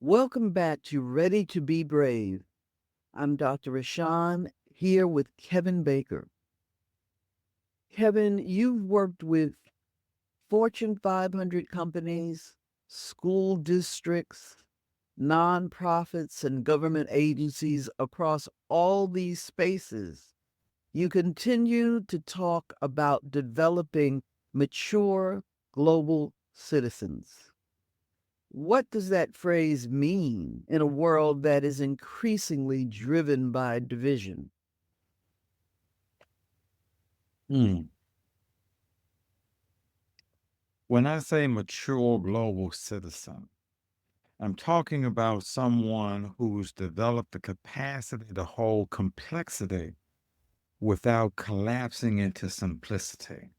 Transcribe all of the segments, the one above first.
Welcome back to Ready to Be Brave. I'm Dr. Rashawn here with Kevin Baker. Kevin, you've worked with Fortune 500 companies, school districts, nonprofits, and government agencies across all these spaces. You continue to talk about developing mature global citizens. What does that phrase mean in a world that is increasingly driven by division? Hmm. When I say mature global citizen, I'm talking about someone who's developed the capacity to hold complexity without collapsing into simplicity.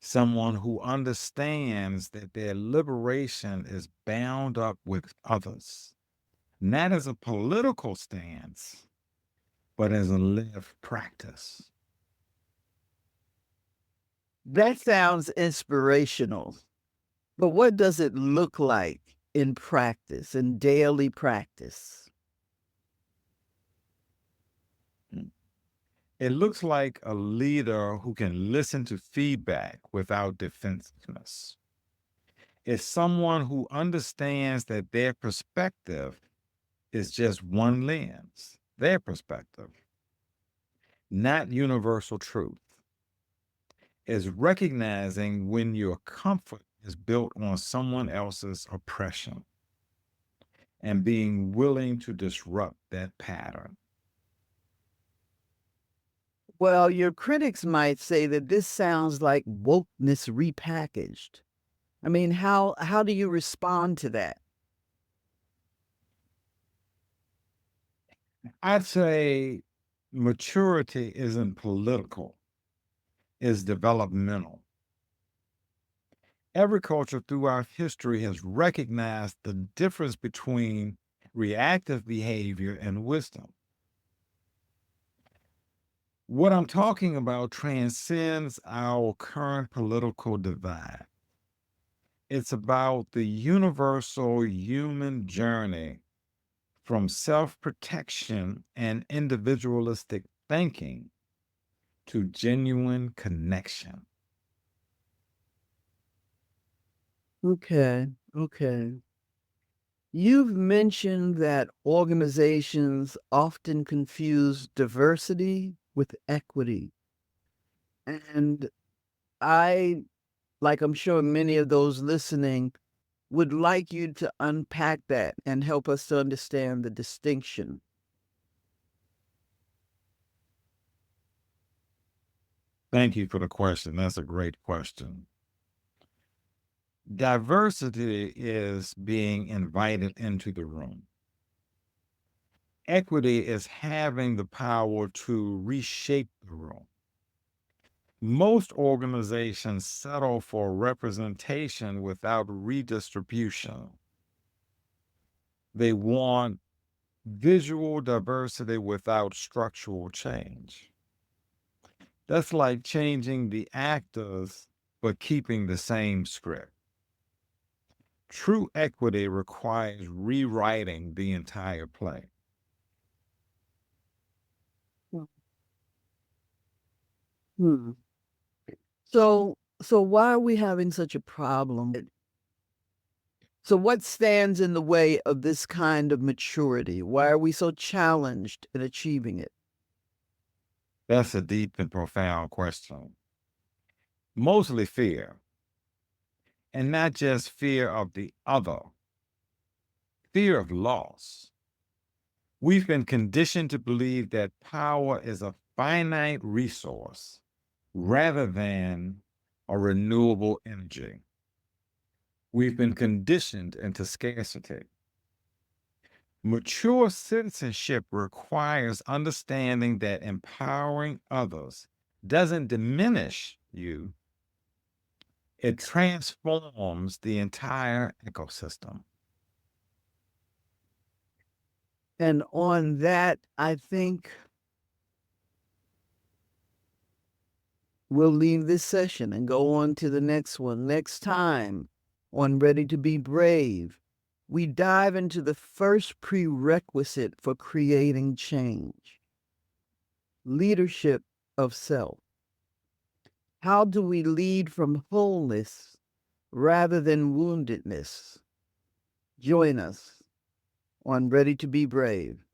Someone who understands that their liberation is bound up with others, not as a political stance, but as a lived practice. That sounds inspirational, but what does it look like in practice, in daily practice? It looks like a leader who can listen to feedback without defensiveness. It's someone who understands that their perspective is just one lens, their perspective, not universal truth. Is recognizing when your comfort is built on someone else's oppression and being willing to disrupt that pattern. Well, your critics might say that this sounds like wokeness repackaged. I mean, how do you respond to that? I'd say maturity isn't political, it's developmental. Every culture throughout history has recognized the difference between reactive behavior and wisdom. What I'm talking about transcends our current political divide. It's about the universal human journey from self protection and individualistic thinking to genuine connection. Okay, okay. You've mentioned that organizations often confuse diversity with equity. And I, like I'm sure many of those listening, would like you to unpack that and help us to understand the distinction. Thank you for the question. That's a great question. Diversity is being invited into the room. Equity is having the power to reshape the room. Most organizations settle for representation without redistribution. They want visual diversity without structural change. That's like changing the actors but keeping the same script. True equity requires rewriting the entire play. Hmm. So why are we having such a problem? So what stands in the way of this kind of maturity? Why are we so challenged in achieving it? That's a deep and profound question. Mostly fear, and not just fear of the other, fear of loss. We've been conditioned to believe that power is a finite resource rather than a renewable energy. We've been conditioned into scarcity. Mature citizenship requires understanding that empowering others doesn't diminish you, it transforms the entire ecosystem. And on that, I think we'll leave this session and go on to the next one next time on Ready to Be Brave. we dive into the first prerequisite for creating change: leadership of self. How do we lead from wholeness rather than woundedness? Join us on Ready to Be Brave.